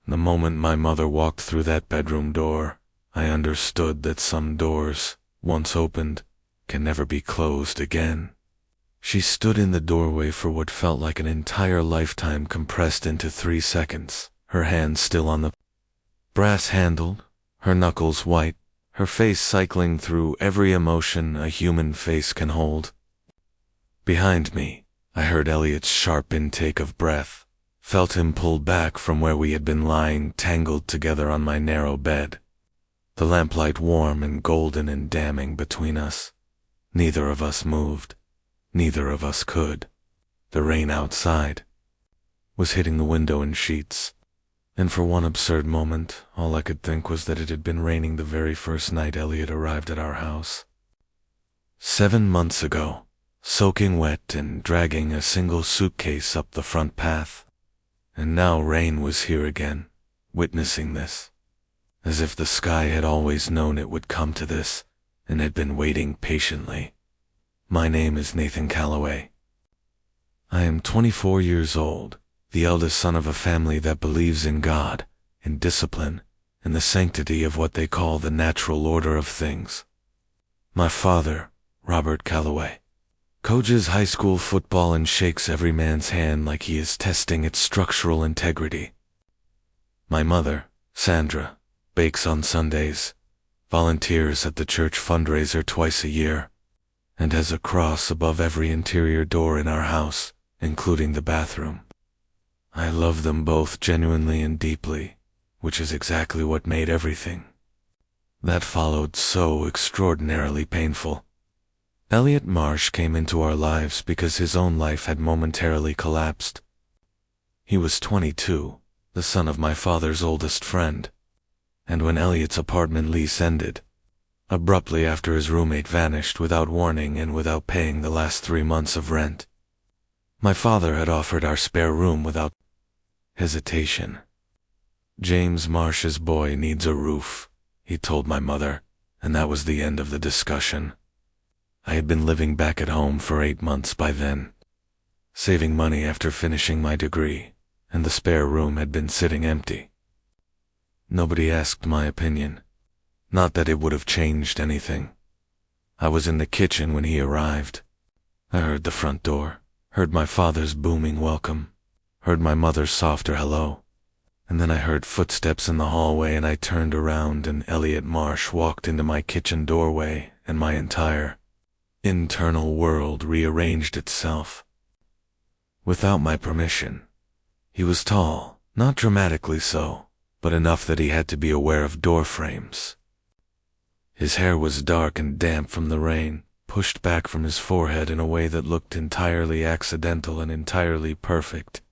The moment my mother walked through that bedroom door, I understood that some doors, once opened, can never be closed again. She stood in the doorway for what felt like an entire lifetime compressed into 3 seconds, her hand still on the brass handle, her knuckles white, her face cycling through every emotion a human face can hold. Behind me, I heard Elliot's sharp intake of breath, felt him pulled back from where we had been lying tangled together on my narrow bed. The lamplight warm and golden and damning between us. Neither of us moved. Neither of us could. The rain outside was hitting the window in sheets, and for one absurd moment, all I could think was that it had been raining the very first night Elliot arrived at our house. 7 months ago, soaking wet and dragging a single suitcase up the front path. And now rain was here again, witnessing this, as if the sky had always known it would come to this, and had been waiting patiently. My name is Nathan Calloway. I am 24 years old, the eldest son of a family that believes in God, in discipline, and the sanctity of what they call the natural order of things. My father, Robert Calloway, coaches high school football and shakes every man's hand like he is testing its structural integrity. My mother, Sandra, bakes on Sundays, volunteers at the church fundraiser twice a year, and has a cross above every interior door in our house, including the bathroom. I love them both genuinely and deeply, which is exactly what made everything that followed so extraordinarily painful. Elliot Marsh came into our lives because his own life had momentarily collapsed. He was 22, the son of my father's oldest friend, and when Elliot's apartment lease ended, abruptly after his roommate vanished without warning and without paying the last 3 months of rent, my father had offered our spare room without hesitation. James Marsh's boy needs a roof, he told my mother, and that was the end of the discussion. I had been living back at home for 8 months by then, saving money after finishing my degree, and the spare room had been sitting empty. Nobody asked my opinion. Not that it would have changed anything. I was in the kitchen when he arrived. I heard the front door, heard my father's booming welcome, heard my mother's softer hello, and then I heard footsteps in the hallway and I turned around and Elliot Marsh walked into my kitchen doorway and my entire internal world rearranged itself. Without my permission. He was tall, not dramatically so, but enough that he had to be aware of door frames. His hair was dark and damp from the rain, pushed back from his forehead in a way that looked entirely accidental and entirely perfect.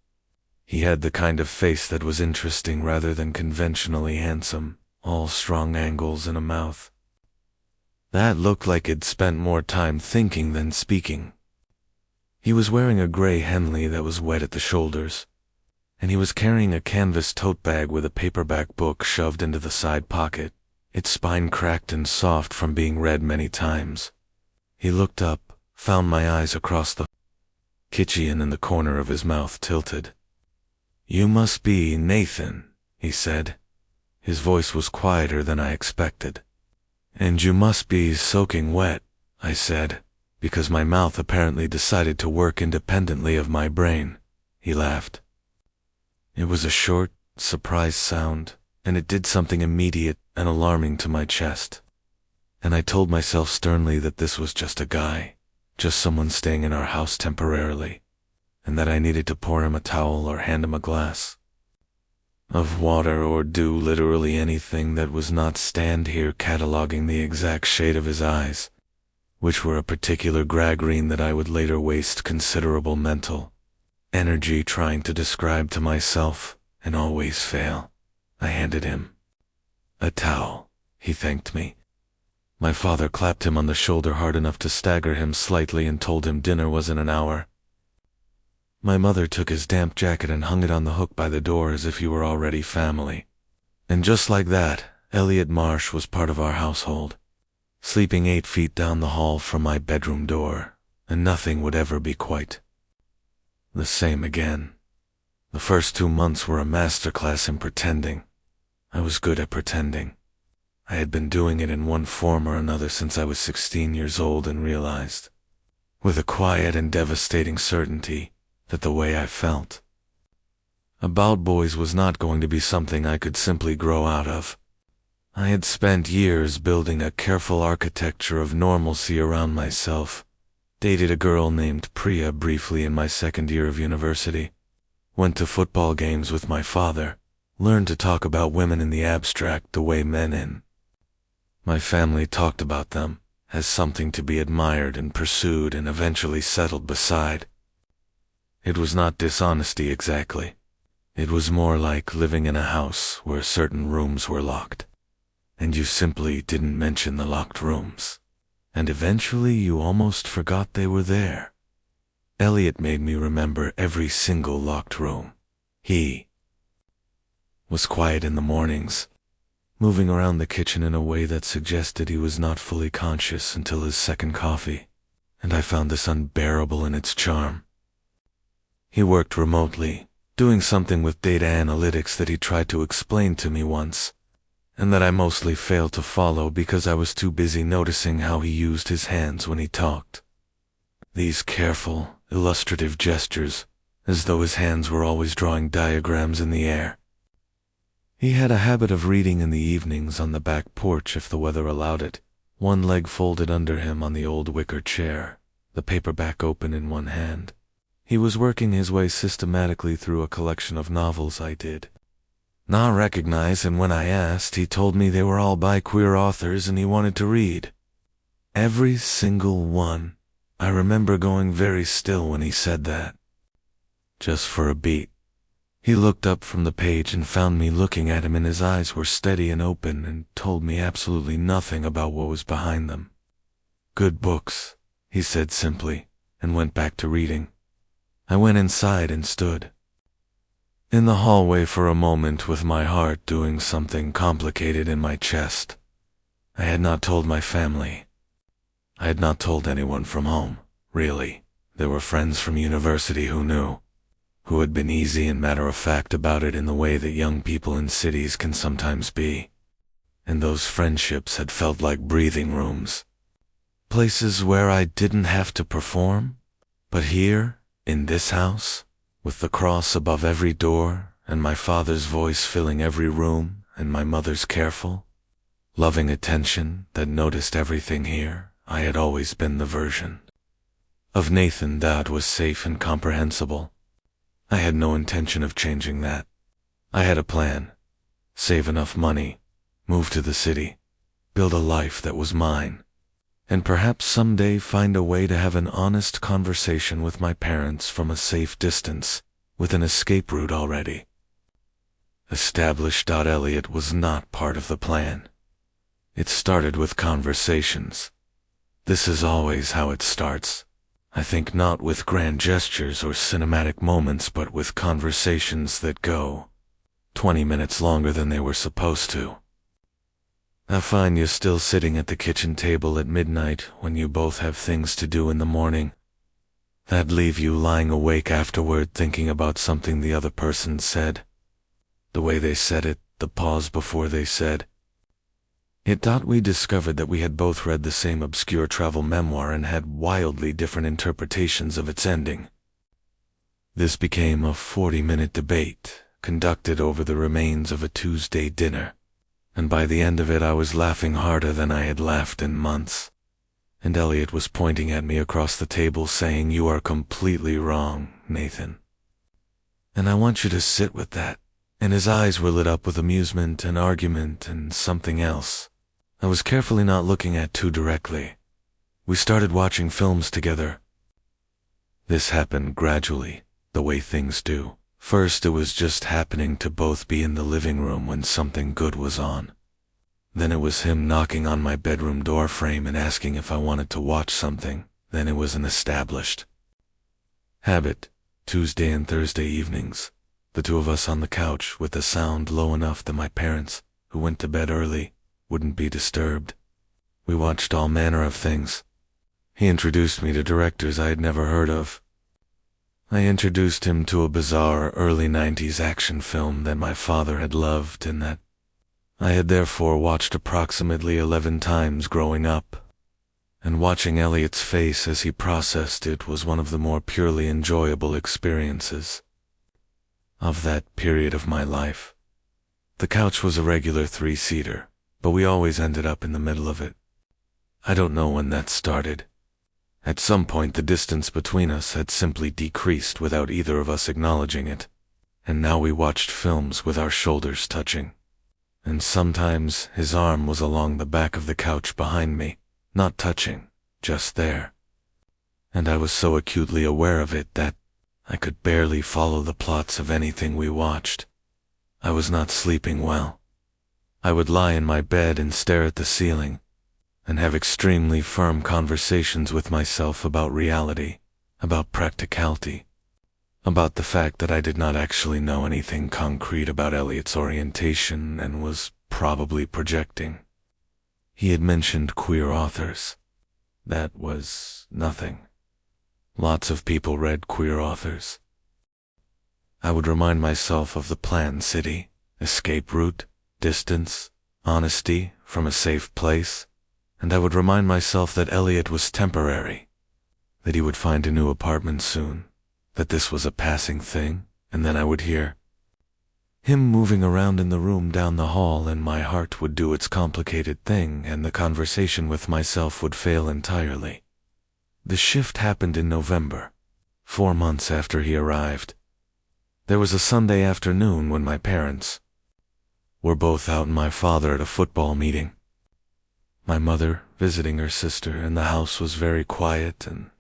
He had the kind of face that was interesting rather than conventionally handsome, all strong angles and a mouth that looked like it'd spent more time thinking than speaking. He was wearing a gray Henley that was wet at the shoulders, and he was carrying a canvas tote bag with a paperback book shoved into the side pocket, its spine cracked and soft from being read many times. He looked up, found my eyes across the kitchen and the corner of his mouth tilted. "You must be Nathan," he said. His voice was quieter than I expected. "And you must be soaking wet," I said, because my mouth apparently decided to work independently of my brain. He laughed. It was a short, surprised sound, and it did something immediate and alarming to my chest. And I told myself sternly that this was just a guy, just someone staying in our house temporarily, and that I needed to pour him a towel or hand him a glass of water or do literally anything that was not stand here cataloging the exact shade of his eyes, which were a particular gray green that I would later waste considerable mental energy trying to describe to myself and always fail. I handed him a towel. He thanked me. My father clapped him on the shoulder hard enough to stagger him slightly and told him dinner was in an hour. My mother took his damp jacket and hung it on the hook by the door as if he were already family. And just like that, Elliot Marsh was part of our household, sleeping 8 feet down the hall from my bedroom door, and nothing would ever be quite the same again. The first 2 months were a masterclass in pretending. I was good at pretending. I had been doing it in one form or another since I was 16 years old and realized, with a quiet and devastating certainty, that the way I felt about boys was not going to be something I could simply grow out of. I had spent years building a careful architecture of normalcy around myself, dated a girl named Priya briefly in my second year of university, went to football games with my father, learned to talk about women in the abstract the way men in my family talked about them, as something to be admired and pursued and eventually settled beside. It was not dishonesty exactly. It was more like living in a house where certain rooms were locked, and you simply didn't mention the locked rooms, and eventually you almost forgot they were there. Elliot made me remember every single locked room. He was quiet in the mornings, moving around the kitchen in a way that suggested he was not fully conscious until his second coffee, and I found this unbearable in its charm. He worked remotely, doing something with data analytics that he tried to explain to me once, and that I mostly failed to follow because I was too busy noticing how he used his hands when he talked. These careful, illustrative gestures, as though his hands were always drawing diagrams in the air. He had a habit of reading in the evenings on the back porch if the weather allowed it, one leg folded under him on the old wicker chair, the paperback open in one hand. He was working his way systematically through a collection of novels I did not recognize, and when I asked, he told me they were all by queer authors and he wanted to read every single one. I remember going very still when he said that. Just for a beat. He looked up from the page and found me looking at him, and his eyes were steady and open and told me absolutely nothing about what was behind them. "Good books," he said simply, and went back to reading. I went inside and stood in the hallway for a moment with my heart doing something complicated in my chest. I had not told my family. I had not told anyone from home, really. There were friends from university who knew, who had been easy and matter-of-fact about it in the way that young people in cities can sometimes be. And those friendships had felt like breathing rooms. Places where I didn't have to perform. But here, in this house, with the cross above every door, and my father's voice filling every room, and my mother's careful, loving attention that noticed everything here, I had always been the version of Nathan that was safe and comprehensible. I had no intention of changing that. I had a plan. Save enough money, move to the city, build a life that was mine, and perhaps someday find a way to have an honest conversation with my parents from a safe distance, with an escape route already established. Elliot was not part of the plan. It started with conversations. This is always how it starts. I think not with grand gestures or cinematic moments, but with conversations that go 20 minutes longer than they were supposed to. I find you still sitting at the kitchen table at midnight when you both have things to do in the morning that leave you lying awake afterward thinking about something the other person said. The way they said it, the pause before they said it. We discovered that we had both read the same obscure travel memoir and had wildly different interpretations of its ending. This became a 40-minute debate conducted over the remains of a Tuesday dinner, and by the end of it I was laughing harder than I had laughed in months. And Elliot was pointing at me across the table saying, "You are completely wrong, Nathan. And I want you to sit with that." And his eyes were lit up with amusement and argument and something else I was carefully not looking at too directly. We started watching films together. This happened gradually, the way things do. First, it was just happening to both be in the living room when something good was on. Then it was him knocking on my bedroom door frame and asking if I wanted to watch something. Then it was an established habit, Tuesday and Thursday evenings, the two of us on the couch with the sound low enough that my parents, who went to bed early, wouldn't be disturbed. We watched all manner of things. He introduced me to directors I had never heard of. I introduced him to a bizarre early 90s action film that my father had loved and that I had therefore watched approximately 11 times growing up. And watching Elliot's face as he processed it was one of the more purely enjoyable experiences of that period of my life. The couch was a regular 3-seater, but we always ended up in the middle of it. I don't know when that started. At some point the distance between us had simply decreased without either of us acknowledging it, and now we watched films with our shoulders touching. And sometimes his arm was along the back of the couch behind me, not touching, just there. And I was so acutely aware of it that I could barely follow the plots of anything we watched. I was not sleeping well. I would lie in my bed and stare at the ceiling, and have extremely firm conversations with myself about reality, about practicality, about the fact that I did not actually know anything concrete about Elliot's orientation and was probably projecting. He had mentioned queer authors. That was nothing. Lots of people read queer authors. I would remind myself of the planned city, escape route, distance, honesty from a safe place, and I would remind myself that Elliot was temporary, that he would find a new apartment soon, that this was a passing thing, and then I would hear him moving around in the room down the hall and my heart would do its complicated thing and the conversation with myself would fail entirely. The shift happened in November, 4 months after he arrived. There was a Sunday afternoon when my parents were both out and my father at a football meeting. My mother visiting her sister, and the house was very quiet, and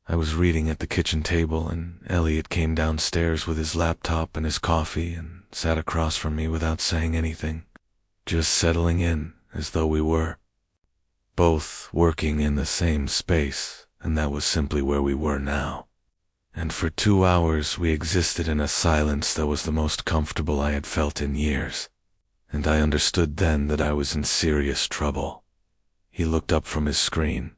I was reading at the kitchen table, and Elliot came downstairs with his laptop and his coffee and sat across from me without saying anything, just settling in as though we were both working in the same space, and that was simply where we were now. And for 2 hours we existed in a silence that was the most comfortable I had felt in years, and I understood then that I was in serious trouble. He looked up from his screen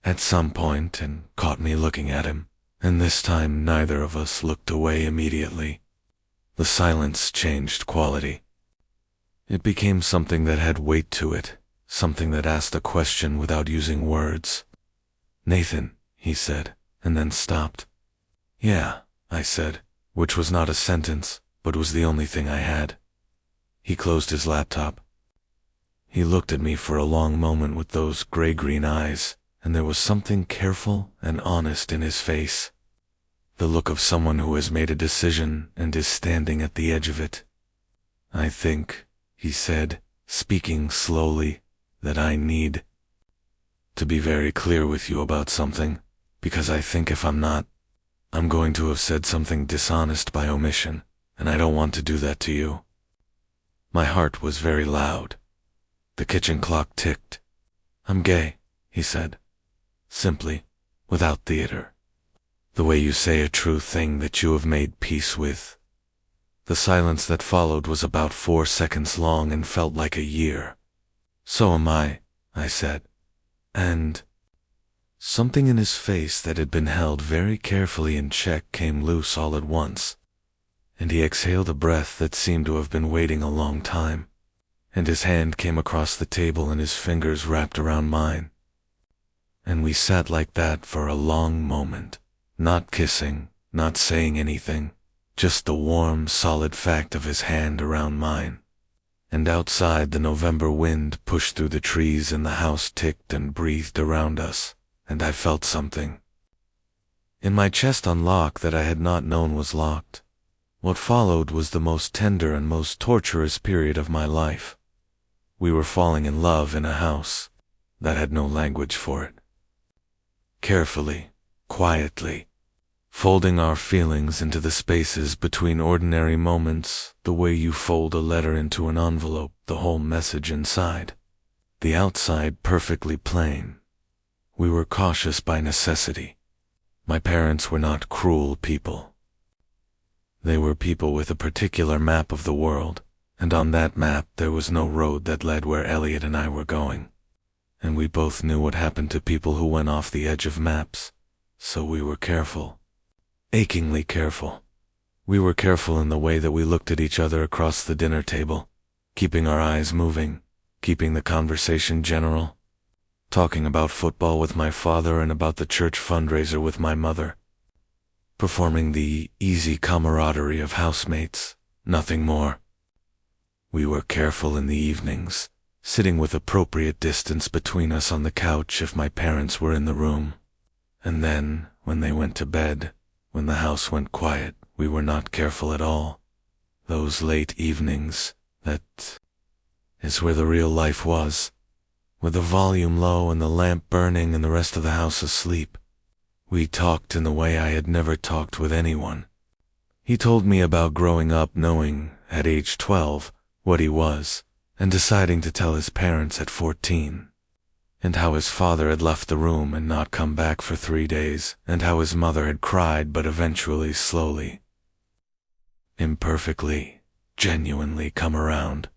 at some point and caught me looking at him, and this time neither of us looked away immediately. The silence changed quality. It became something that had weight to it, something that asked a question without using words. "Nathan," he said, and then stopped. "Yeah," I said, which was not a sentence, but was the only thing I had. He closed his laptop. He looked at me for a long moment with those gray-green eyes, and there was something careful and honest in his face. The look of someone who has made a decision and is standing at the edge of it. "I think," he said, speaking slowly, "that I need to be very clear with you about something, because I think if I'm not, I'm going to have said something dishonest by omission, and I don't want to do that to you." My heart was very loud. The kitchen clock ticked. "I'm gay," he said, simply, without theater. "The way you say a true thing that you have made peace with." The silence that followed was about 4 seconds long and felt like a year. "So am I," I said. And something in his face that had been held very carefully in check came loose all at once, and he exhaled a breath that seemed to have been waiting a long time, and his hand came across the table and his fingers wrapped around mine. And we sat like that for a long moment, not kissing, not saying anything, just the warm, solid fact of his hand around mine. And outside the November wind pushed through the trees and the house ticked and breathed around us, and I felt something in my chest unlock that I had not known was locked. What followed was the most tender and most torturous period of my life. We were falling in love in a house that had no language for it. Carefully, quietly, folding our feelings into the spaces between ordinary moments, the way you fold a letter into an envelope, the whole message inside, the outside perfectly plain. We were cautious by necessity. My parents were not cruel people. They were people with a particular map of the world, and on that map there was no road that led where Elliot and I were going. And we both knew what happened to people who went off the edge of maps, so we were careful. achingly careful. We were careful in the way that we looked at each other across the dinner table, keeping our eyes moving, keeping the conversation general, talking about football with my father and about the church fundraiser with my mother, performing the easy camaraderie of housemates, nothing more. We were careful in the evenings, sitting with appropriate distance between us on the couch if my parents were in the room. And then, when they went to bed, when the house went quiet, we were not careful at all. Those late evenings, that is where the real life was, with the volume low and the lamp burning and the rest of the house asleep. We talked in the way I had never talked with anyone. He told me about growing up knowing, at age 12, what he was, and deciding to tell his parents at 14, and how his father had left the room and not come back for 3 days, and how his mother had cried but eventually slowly, imperfectly, genuinely come around.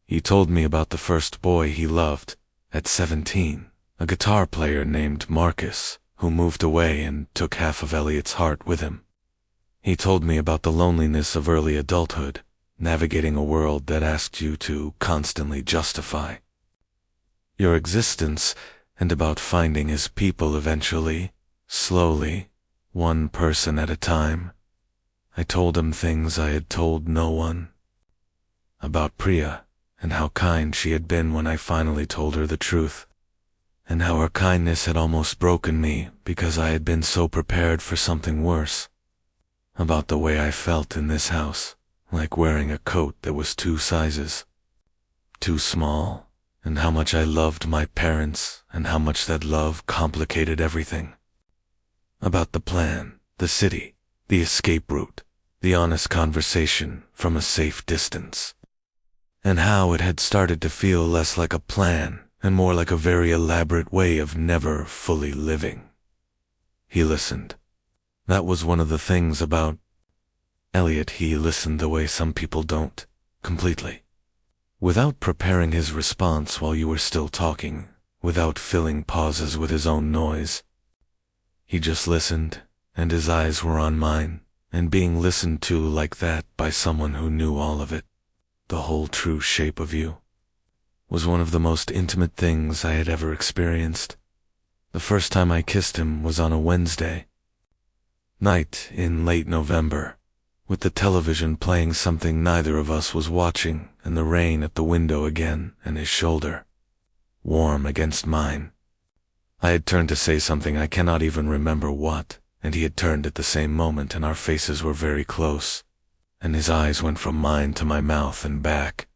He told me about the first boy he loved, at 17, a guitar player named Marcus, who moved away and took half of Elliot's heart with him. He told me about the loneliness of early adulthood, navigating a world that asked you to constantly justify your existence, and about finding his people eventually, slowly, one person at a time. I told him things I had told no one. About Priya, and how kind she had been when I finally told her the truth, and how her kindness had almost broken me because I had been so prepared for something worse. About the way I felt in this house, like wearing a coat that was 2 sizes too small, and how much I loved my parents, and how much that love complicated everything. About the plan, the city, the escape route, the honest conversation from a safe distance, and how it had started to feel less like a plan and more like a very elaborate way of never fully living. He listened. That was one of the things about Elliot. He listened the way some people don't, completely. Without preparing his response while you were still talking, without filling pauses with his own noise. He just listened, and his eyes were on mine, and being listened to like that by someone who knew all of it, the whole true shape of you, was one of the most intimate things I had ever experienced. The first time I kissed him was on a Wednesday night in late November, with the television playing something neither of us was watching, and the rain at the window again, and his shoulder warm against mine. I had turned to say something, I cannot even remember what, and he had turned at the same moment, and our faces were very close, and his eyes went from mine to my mouth and back,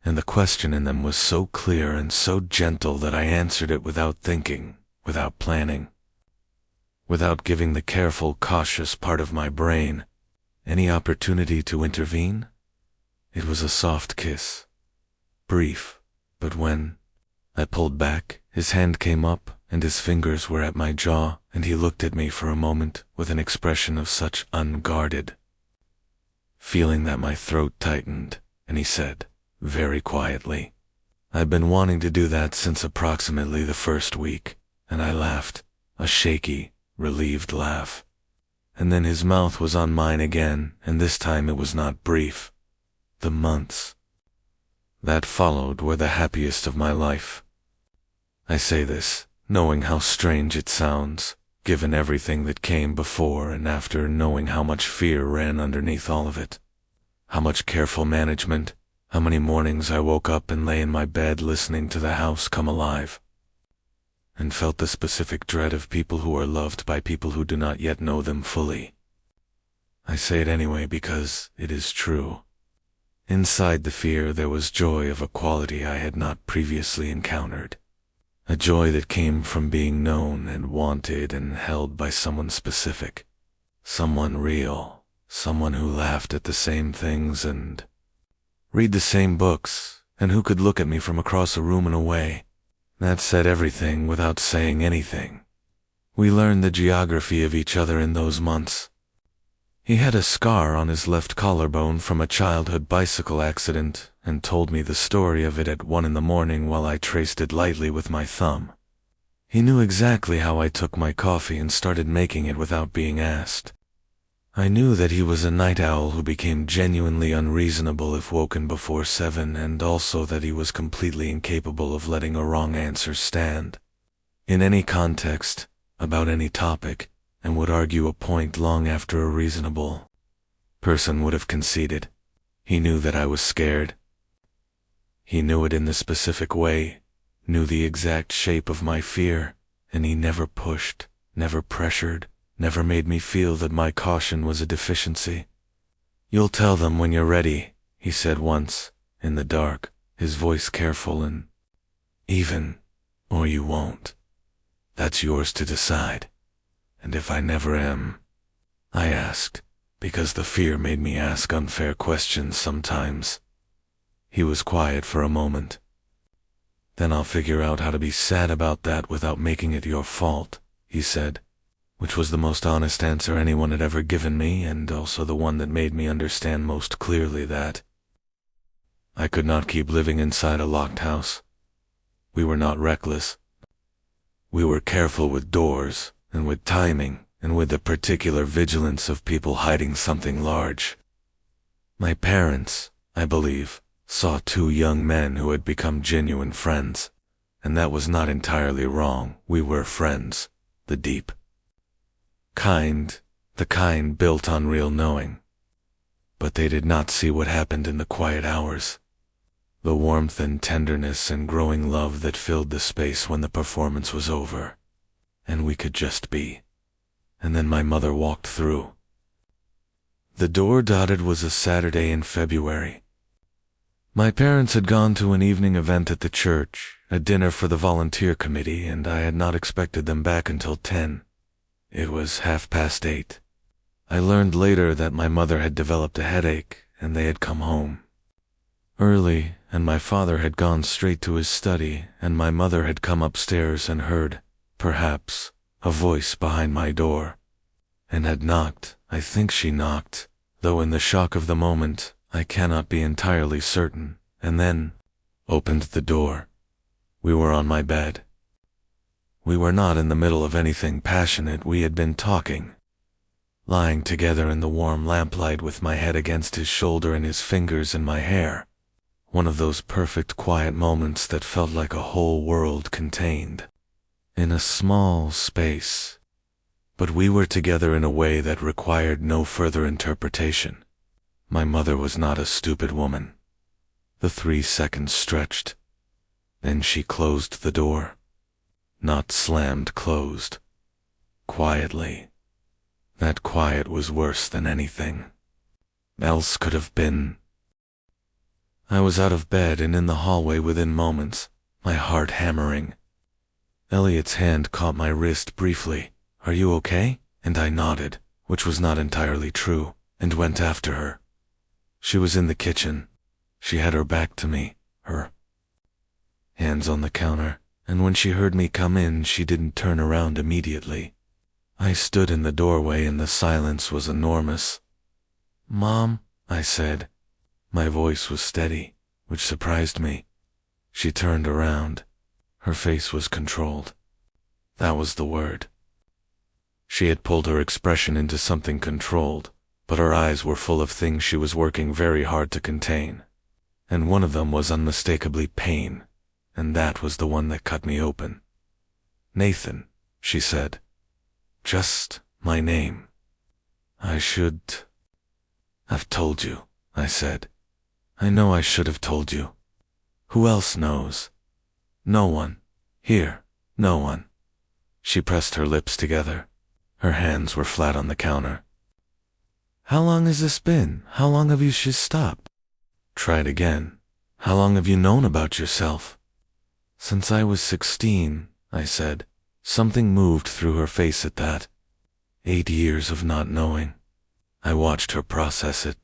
and the question in them was so clear and so gentle that I answered it without thinking, without planning, without giving the careful, cautious part of my brain any opportunity to intervene. It was a soft kiss, brief, but when I pulled back, his hand came up and his fingers were at my jaw, and he looked at me for a moment with an expression of such unguarded feeling that my throat tightened, and he said, very quietly, "I've been wanting to do that since approximately the first week," and I laughed, a shaky, relieved laugh. And then his mouth was on mine again, and this time it was not brief. The months that followed were the happiest of my life. I say this, knowing how strange it sounds, given everything that came before and after, knowing how much fear ran underneath all of it, how much careful management, how many mornings I woke up and lay in my bed listening to the house come alive, and felt the specific dread of people who are loved by people who do not yet know them fully. I say it anyway because it is true. Inside the fear there was joy of a quality I had not previously encountered. A joy that came from being known and wanted and held by someone specific. Someone real. Someone who laughed at the same things and read the same books, and who could look at me from across a room and away. That said everything without saying anything. We learned the geography of each other in those months. He had a scar on his left collarbone from a childhood bicycle accident, and told me the story of it at 1 a.m. while I traced it lightly with my thumb. He knew exactly how I took my coffee and started making it without being asked. I knew that he was a night owl who became genuinely unreasonable if woken before 7, and also that he was completely incapable of letting a wrong answer stand in any context, about any topic, and would argue a point long after a reasonable person would have conceded. He knew that I was scared. He knew it in the specific way, knew the exact shape of my fear, and he never pushed, never pressured, never made me feel that my caution was a deficiency. "You'll tell them when you're ready," he said once, in the dark, his voice careful and even, "or you won't. That's yours to decide." And if I never am, I asked, because the fear made me ask unfair questions sometimes. He was quiet for a moment. "Then I'll figure out how to be sad about that without making it your fault," he said, which was the most honest answer anyone had ever given me, and also the one that made me understand most clearly that I could not keep living inside a locked house. We were not reckless. We were careful with doors, and with timing, and with the particular vigilance of people hiding something large. My parents, I believe, saw two young men who had become genuine friends, and that was not entirely wrong. We were friends, the deep kind, the kind built on real knowing. But they did not see what happened in the quiet hours, the warmth and tenderness and growing love that filled the space when the performance was over, and we could just be. And then my mother walked through. The door dotted was a Saturday in February. My parents had gone to an evening event at the church, a dinner for the volunteer committee, and I had not expected them back until 10. It was 8:30. I learned later that my mother had developed a headache, and they had come home early, and my father had gone straight to his study, and my mother had come upstairs and heard, perhaps, a voice behind my door, and had knocked. I think she knocked, though in the shock of the moment, I cannot be entirely certain, and then opened the door. We were on my bed. We were not in the middle of anything passionate. We had been talking, lying together in the warm lamplight with my head against his shoulder and his fingers in my hair. One of those perfect quiet moments that felt like a whole world contained in a small space. But we were together in a way that required no further interpretation. My mother was not a stupid woman. The 3 seconds stretched. Then she closed the door. Not slammed closed. Quietly. That quiet was worse than anything else could have been. I was out of bed and in the hallway within moments, my heart hammering. Elliot's hand caught my wrist briefly. "Are you okay?" And I nodded, which was not entirely true, and went after her. She was in the kitchen. She had her back to me, her hands on the counter, and when she heard me come in, she didn't turn around immediately. I stood in the doorway and the silence was enormous. "Mom," I said. My voice was steady, which surprised me. She turned around. Her face was controlled. That was the word. She had pulled her expression into something controlled, but her eyes were full of things she was working very hard to contain. And one of them was unmistakably pain, and that was the one that cut me open. "Nathan," she said. "Just my name." "I should have told you," I said. "I know I should have told you. Who else knows?" "No one. Here, no one." She pressed her lips together. Her hands were flat on the counter. "How long has this been? How long have you stopped?" "Tried again. How long have you known about yourself?" "Since I was 16, I said. Something moved through her face at that. 8 years of not knowing. I watched her process it.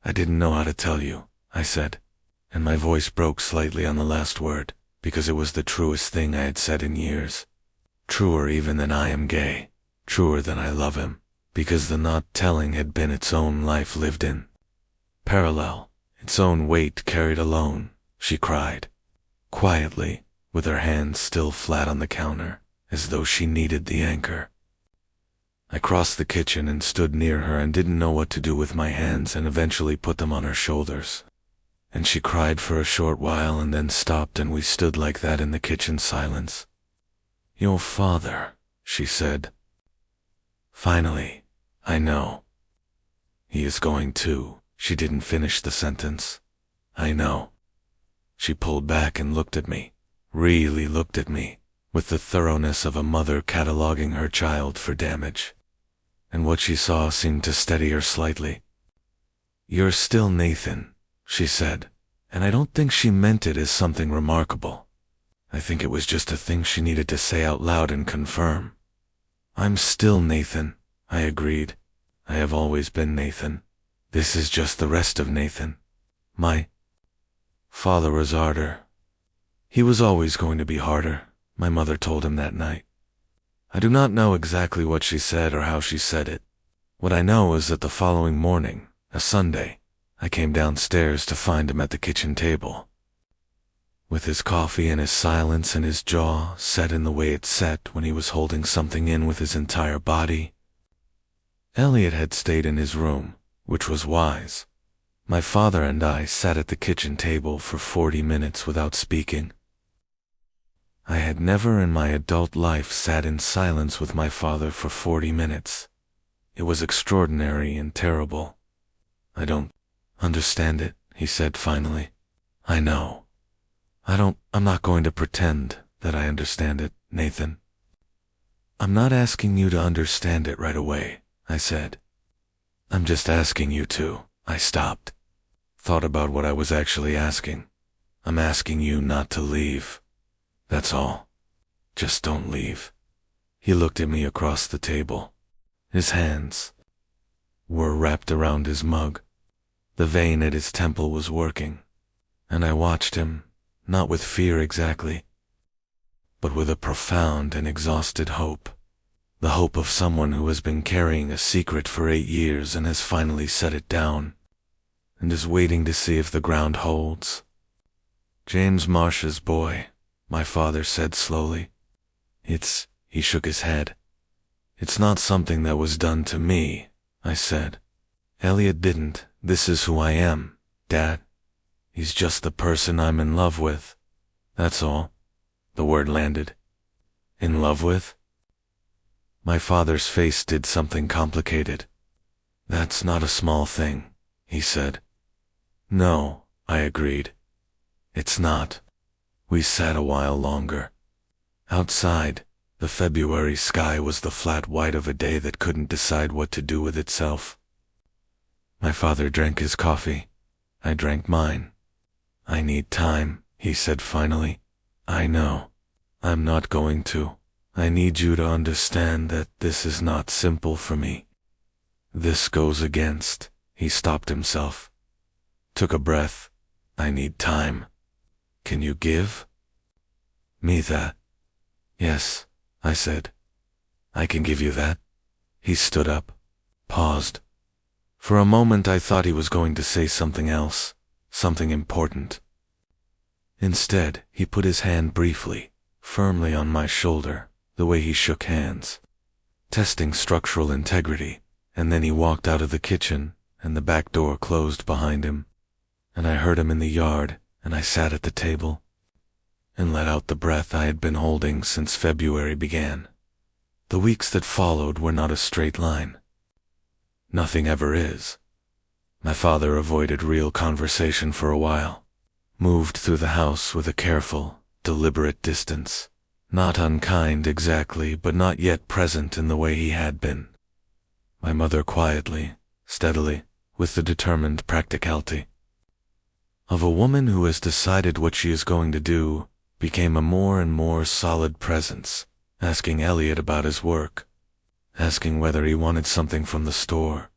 "I didn't know how to tell you," I said, and my voice broke slightly on the last word, because it was the truest thing I had said in years. Truer even than I am gay, truer than I love him, because the not telling had been its own life lived in. Parallel, its own weight carried alone, she cried, quietly, with her hands still flat on the counter, as though she needed the anchor. I crossed the kitchen and stood near her and didn't know what to do with my hands and eventually put them on her shoulders. And she cried for a short while and then stopped, and we stood like that in the kitchen silence. "Your father," she said. "Finally, I know. He is going to." She didn't finish the sentence. "I know." She pulled back and looked at me, really looked at me, with the thoroughness of a mother cataloging her child for damage. And what she saw seemed to steady her slightly. "You're still Nathan," she said, and I don't think she meant it as something remarkable. I think it was just a thing she needed to say out loud and confirm. "I'm still Nathan," I agreed. "I have always been Nathan. This is just the rest of Nathan. My father was harder. He was always going to be harder," my mother told him that night. I do not know exactly what she said or how she said it. What I know is that the following morning, a Sunday, I came downstairs to find him at the kitchen table, with his coffee and his silence and his jaw set in the way it set when he was holding something in with his entire body. Elliot had stayed in his room, which was wise. My father and I sat at the kitchen table for 40 minutes without speaking. I had never in my adult life sat in silence with my father for 40 minutes. It was extraordinary and terrible. "I don't understand it," he said finally. "I know. I'm not going to pretend that I understand it, Nathan." "I'm not asking you to understand it right away," I said. "I'm just asking you to." I stopped, thought about what I was actually asking. "I'm asking you not to leave. That's all. Just don't leave." He looked at me across the table. His hands were wrapped around his mug. The vein at his temple was working, and I watched him, not with fear exactly, but with a profound and exhausted hope. The hope of someone who has been carrying a secret for 8 years and has finally set it down, and is waiting to see if the ground holds. "James Marsh's boy," my father said slowly. He shook his head. "It's not something that was done to me," I said. "Elliot didn't. This is who I am, Dad. He's just the person I'm in love with. That's all." The word landed. "In love with?" My father's face did something complicated. "That's not a small thing," he said. "No," I agreed. "It's not." We sat a while longer. Outside, the February sky was the flat white of a day that couldn't decide what to do with itself. My father drank his coffee. I drank mine. "I need time," he said finally. "I know. I'm not going to. I need you to understand that this is not simple for me. This goes against." He stopped himself, took a breath. "I need time. Can you give me that?" "Yes," I said. "I can give you that." He stood up, paused. For a moment I thought he was going to say something else, something important. Instead, he put his hand briefly, firmly on my shoulder, the way he shook hands, testing structural integrity, and then he walked out of the kitchen, and the back door closed behind him, and I heard him in the yard, and I sat at the table and let out the breath I had been holding since February began. The weeks that followed were not a straight line. Nothing ever is. My father avoided real conversation for a while, moved through the house with a careful, deliberate distance, not unkind exactly, but not yet present in the way he had been. My mother quietly, steadily, with the determined practicality of a woman who has decided what she is going to do, became a more and more solid presence, asking Elliot about his work, asking whether he wanted something from the store,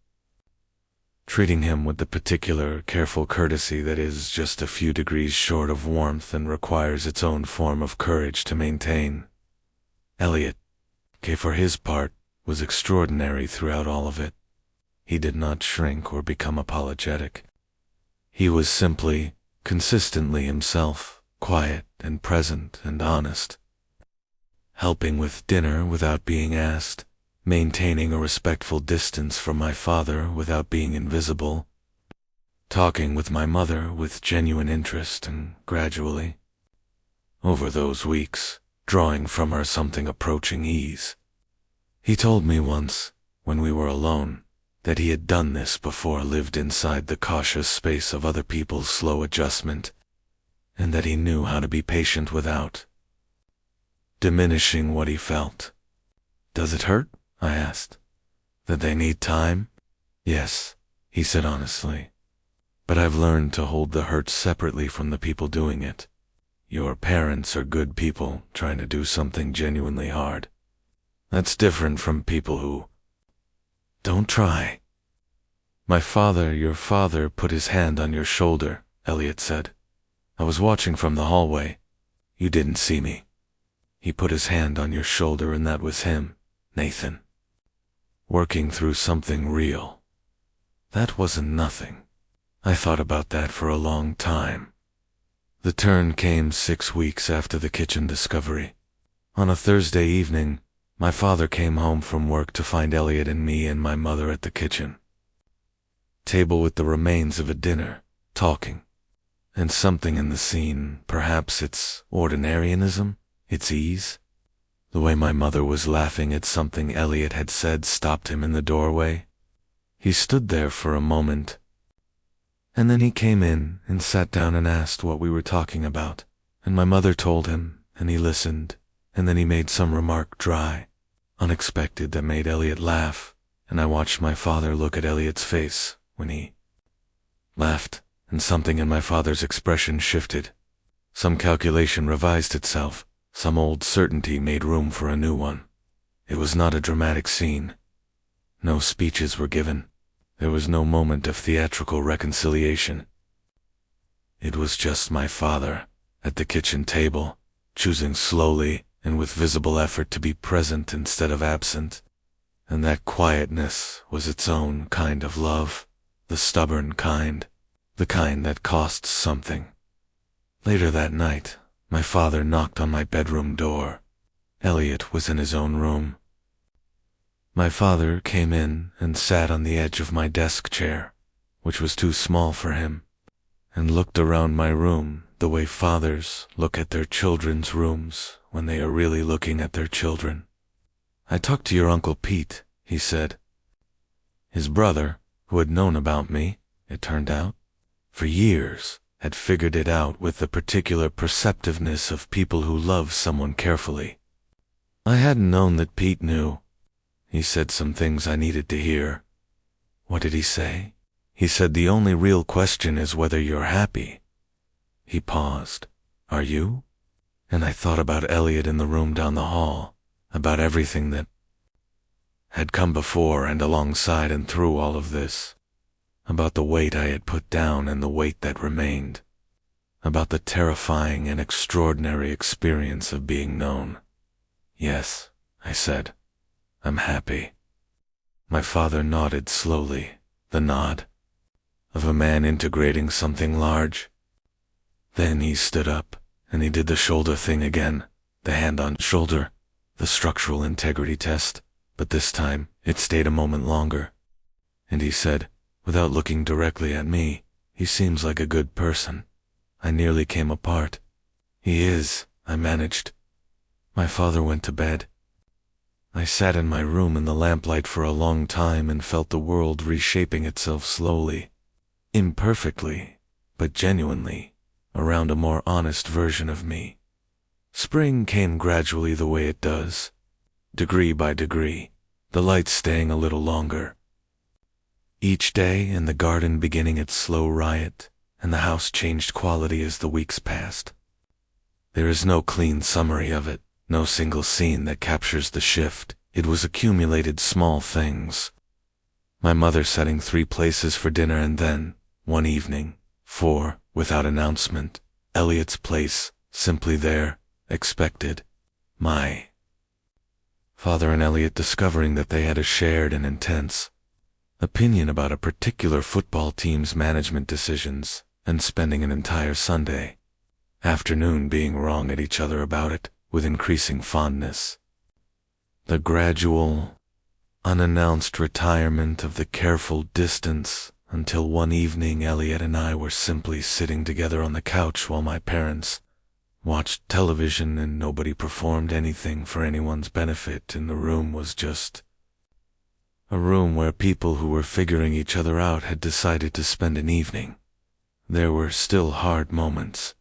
treating him with the particular, careful courtesy that is just a few degrees short of warmth and requires its own form of courage to maintain. Elliot, for his part, was extraordinary throughout all of it. He did not shrink or become apologetic. He was simply, consistently himself, quiet and present and honest, helping with dinner without being asked, maintaining a respectful distance from my father without being invisible, talking with my mother with genuine interest, and gradually, over those weeks, drawing from her something approaching ease. He told me once, when we were alone, that he had done this before, lived inside the cautious space of other people's slow adjustment, and that he knew how to be patient without diminishing what he felt. "Does it hurt?" I asked. "That they need time?" "Yes," he said honestly. "But I've learned to hold the hurt separately from the people doing it. Your parents are good people trying to do something genuinely hard. That's different from people who don't try." Your father put his hand on your shoulder," Elliot said. "I was watching from the hallway. You didn't see me. He put his hand on your shoulder, and that was him, Nathan. Working through something real. That wasn't nothing. I thought about that for a long time." The turn came 6 weeks after the kitchen discovery. On a Thursday evening, my father came home from work to find Elliot and me and my mother at the kitchen table with the remains of a dinner, talking. And something in the scene, perhaps its ordinarianism, its ease, the way my mother was laughing at something Elliot had said, stopped him in the doorway. He stood there for a moment, and then he came in and sat down and asked what we were talking about, and my mother told him, and he listened, and then he made some remark, dry, unexpected, that made Elliot laugh, and I watched my father look at Elliot's face when he laughed, and something in my father's expression shifted. Some calculation revised itself, some old certainty made room for a new one. It was not a dramatic scene. No speeches were given. There was no moment of theatrical reconciliation. It was just my father, at the kitchen table, choosing slowly and with visible effort to be present instead of absent. And that quietness was its own kind of love, the stubborn kind, the kind that costs something. Later that night, my father knocked on my bedroom door. Elliot was in his own room. My father came in and sat on the edge of my desk chair, which was too small for him, and looked around my room the way fathers look at their children's rooms when they are really looking at their children. "I talked to your Uncle Pete," he said. His brother, who had known about me, it turned out, for years, had figured it out with the particular perceptiveness of people who love someone carefully. I hadn't known that Pete knew. He said some things I needed to hear. What did he say? He said the only real question is whether you're happy. He paused. "Are you?" And I thought about Elliot in the room down the hall, about everything that had come before and alongside and through all of this, about the weight I had put down and the weight that remained, about the terrifying and extraordinary experience of being known. "Yes," I said, "I'm happy." My father nodded slowly, the nod of a man integrating something large. Then he stood up, and he did the shoulder thing again, the hand on shoulder, the structural integrity test, but this time it stayed a moment longer. And he said, without looking directly at me, "He seems like a good person." I nearly came apart. "He is," I managed. My father went to bed. I sat in my room in the lamplight for a long time and felt the world reshaping itself slowly, imperfectly, but genuinely, around a more honest version of me. Spring came gradually the way it does, degree by degree, the lights staying a little longer. Each day in the garden beginning its slow riot, and the house changed quality as the weeks passed. There is no clean summary of it, no single scene that captures the shift. It was accumulated small things. My mother setting 3 places for dinner, and then, one evening, 4, without announcement, Elliot's place, simply there, expected. My father and Elliot discovering that they had a shared and intense opinion about a particular football team's management decisions, and spending an entire Sunday afternoon being wrong at each other about it, with increasing fondness. The gradual unannounced retirement of the careful distance, until one evening Elliot and I were simply sitting together on the couch while my parents watched television and nobody performed anything for anyone's benefit, and the room was just a room where people who were figuring each other out had decided to spend an evening. There were still hard moments,